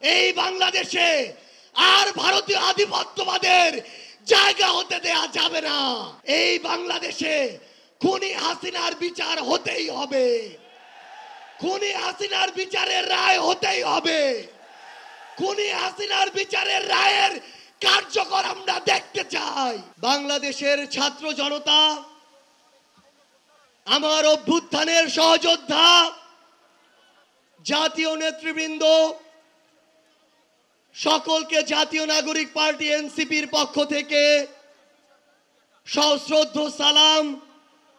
এই বাংলাদেশে আর ভারতীয় আধিপত্যবাদের জায়গা হতে দেয়া যাবে না। এই বাংলাদেশে খুনি হাসিনার বিচার হতেই হবে, খুনি হাসিনার বিচারের রায় হতেই হবে, খুনি হাসিনার বিচারের রায়ের কার্যকর আমরা দেখতে চাই। বাংলাদেশের ছাত্র জনতা, আমার অভ্যুত্থানের সহযোদ্ধা, জাতীয় নেতৃবৃন্দ, সকলকে জাতীয় নাগরিক পার্টি এনসিপির পক্ষ থেকে সশ্রদ্ধ সালাম।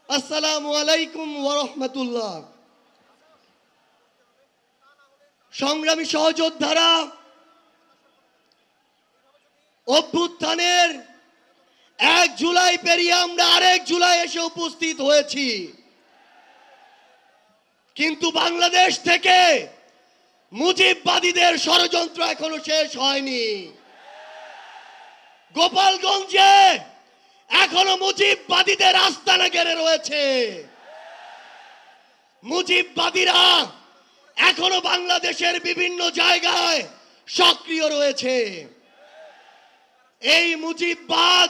আসসালামু আলাইকুম ওয়া রাহমাতুল্লাহ। সংগ্রামী সহযোদ্ধারা, অভ্যুত্থানের 1 জুলাই পেরিয়ে আমরা আরেক জুলাই এসে উপস্থিত হয়েছি, কিন্তু বাংলাদেশ থেকে মুজিববাদীদের ষড়যন্ত্র এখনো শেষ হয়নি। গোপালগঞ্জে এখনো মুজিববাদীদের আস্তানা ঘিরে রয়েছে। মুজিববাদীরা এখনো বাংলাদেশের বিভিন্ন জায়গায় সক্রিয় রয়েছে। এই মুজিববাদ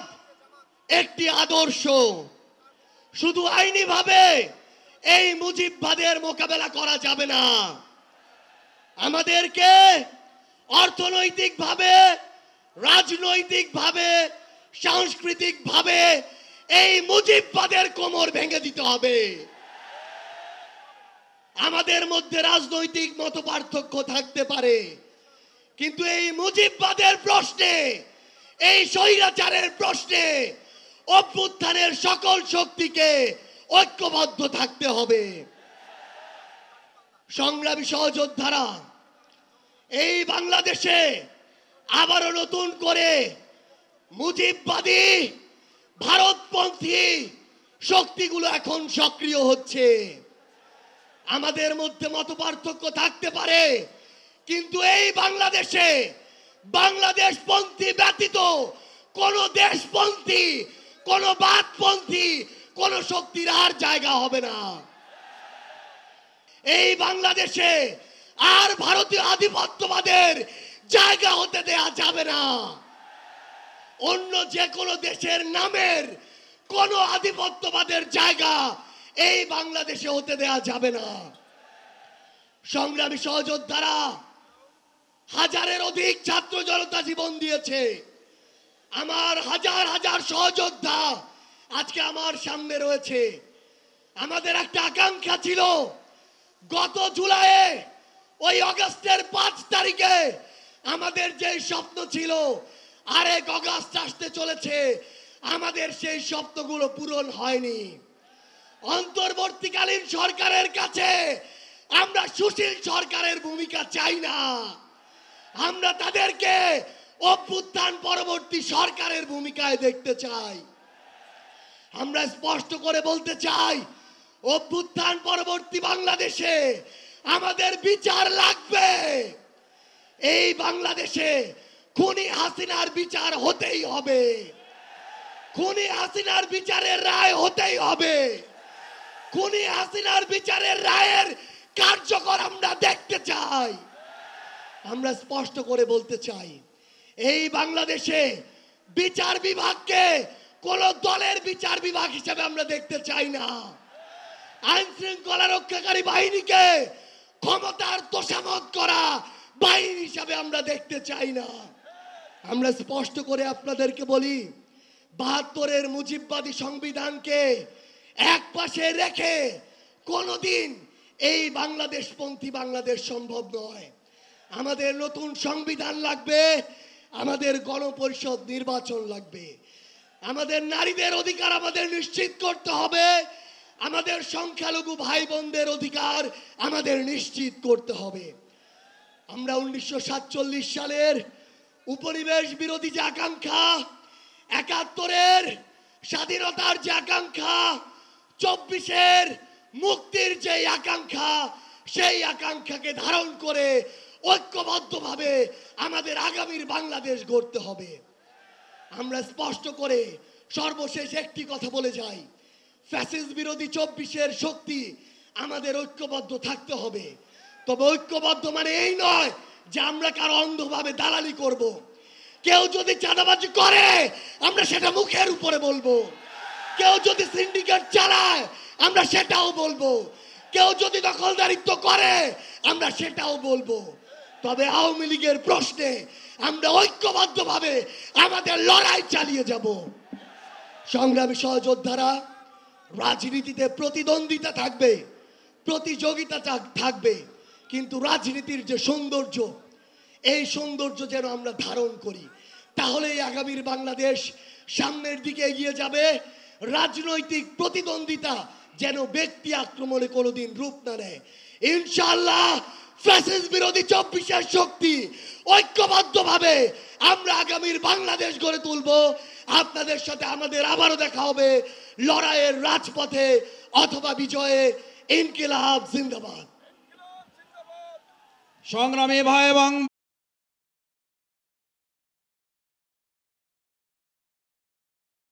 একটি আদর্শ, শুধু আইনিভাবে এই মুজিববাদের মোকাবেলা করা যাবে না। আমাদেরকে অর্থনৈতিকভাবে, রাজনৈতিকভাবে, সাংস্কৃতিকভাবে এই মুজিববাদের কোমর ভেঙে দিতে হবে। আমাদের মধ্যে রাজনৈতিক মতপার্থক্য থাকতে পারে, কিন্তু এই মুজিববাদের প্রশ্নে, এই স্বৈরাচারের প্রশ্নে অভ্যুত্থানের সকল শক্তিকে ঐক্যবদ্ধ থাকতে হবে। সংগ্রামী সহযোদ্ধারা, এই বাংলাদেশে আবারও নতুন করে মুজিববাদী ভারতপন্থী শক্তিগুলো এখন সক্রিয় হচ্ছে। আমাদের মধ্যে মতপার্থক্য থাকতে পারে, কিন্তু এই বাংলাদেশে বাংলাদেশপন্থী ব্যতীত কোন দেশপন্থী, কোন বাদপন্থী, কোন শক্তির আর জায়গা হবে না। এই বাংলাদেশে আর ভারতীয় আধিপত্যবাদের জায়গা হতে দেয়া যাবে না। অন্য যে কোনো দেশের নামের কোন আধিপত্যবাদের জায়গা এই বাংলাদেশে হতে দেয়া যাবে না। সংগ্রামী সহযোদ্ধারা, হাজারের অধিক ছাত্র জনতা জীবন দিয়েছে। আমার হাজার হাজার সহযোদ্ধা আজকে আমার সামনে রয়েছে। আমাদের একটা আকাঙ্ক্ষা ছিল, গত জুলাইয়ে, ওই অগাস্টের 5 তারিখে আমাদের যে স্বপ্ন ছিল, আরেক অগাস্ট আসতে চলেছে, আমাদের সেই স্বপ্নগুলো পূরণ হয়নি। অন্তর্বর্তীকালীন সরকারের কাছে আমরা সুশীল সরকারের ভূমিকা চাই না। আমরা তাদেরকে অভ্যুত্থান পরবর্তী সরকারের ভূমিকায় দেখতে চাই। আমরা স্পষ্ট করে বলতে চাই, অভ্যুত্থান পরবর্তী বাংলাদেশে আমাদের বিচার লাগবে। এই বাংলাদেশে খুনি হাসিনার বিচার হতেই হবে, খুনি হাসিনার বিচারের রায় হতেই হবে, খুনি হাসিনার বিচারের রায়ের কার্যকর আমরা দেখতে চাই। আমরা স্পষ্ট করে বলতে চাই, এই বাংলাদেশে বিচার বিভাগকে কোন দলের বিচার বিভাগ হিসেবে আমরা দেখতে চাই না। আইন শৃঙ্খলা রক্ষাকারী বাহিনীকে ক্ষমতার তোষামত করা বাহিনী হিসাবে আমরা দেখতে চাই না। আমরা স্পষ্ট করে আপনাদেরকে বলি, ৭২-এর মুজিববাদী সংবিধানকে এক পাশে রেখে কোনোদিন এই বাংলাদেশপন্থী বাংলাদেশ সম্ভব নয়। আমাদের নতুন সংবিধান লাগবে, আমাদের গণপরিষদ নির্বাচন লাগবে, আমাদের নারীদের অধিকার আমাদের নিশ্চিত করতে হবে, আমাদের সংখ্যালঘু ভাই বোনদের অধিকার আমাদের নিশ্চিত করতে হবে। আমরা 1947 সালের উপনিবেশ বিরোধী যে আকাঙ্ক্ষা, ৭১-এর স্বাধীনতার যে আকাঙ্ক্ষা, ২৪-এর মুক্তির যে আকাঙ্ক্ষা, সেই আকাঙ্ক্ষাকে ধারণ করে ঐক্যবদ্ধভাবে আমাদের আগামীর বাংলাদেশ গড়তে হবে। আমরা স্পষ্ট করে সর্বশেষ একটি কথা বলে যাই, ফ্যাসিস্ট বিরোধী ২৪-এর শক্তি আমাদের ঐক্যবদ্ধ থাকতে হবে। তবে ঐক্যবদ্ধ মানে এই নয় যে আমরা কারো অন্ধভাবে দালালি করব। কেউ যদি চাঁদাবাজি করে আমরা সেটা মুখের উপরে বলবো, কেউ যদি সিন্ডিকেট চালায় আমরা সেটাও বলবো, কেউ যদি দখলদারিত্ব করে আমরা সেটাও বলবো। তবে আওয়ামী লীগের প্রশ্নে আমরা ঐক্যবদ্ধভাবে আমাদের লড়াই চালিয়ে যাব। সংগ্রামী সহযোদ্ধারা, রাজনীতিতে প্রতিদ্বন্দ্বিতা থাকবে, প্রতিযোগিতা থাকবে, কিন্তু রাজনীতির যে সৌন্দর্য, এই সৌন্দর্য যেন আমরা ধারণ করি, তাহলেই আগামীর বাংলাদেশ সামনের দিকে এগিয়ে যাবে। রাজনৈতিক প্রতিদ্বন্দ্বিতা যেন ব্যক্তি আক্রমণে কোনোদিন রূপ না নেয়। ইনশাআল্লাহ ফ্যাসিস্ট বিরোধী 24 শক্তি ঐক্যবদ্ধভাবে আমরা আগামীর বাংলাদেশ গড়ে তুলব। আপনাদের সাথে আমাদের আবারও দেখা হবে লড়াইয়ের রাজপথে অথবা বিজয়ে। ইনকিলাব জিন্দাবাদ। সংগ্রামী ভাই এবং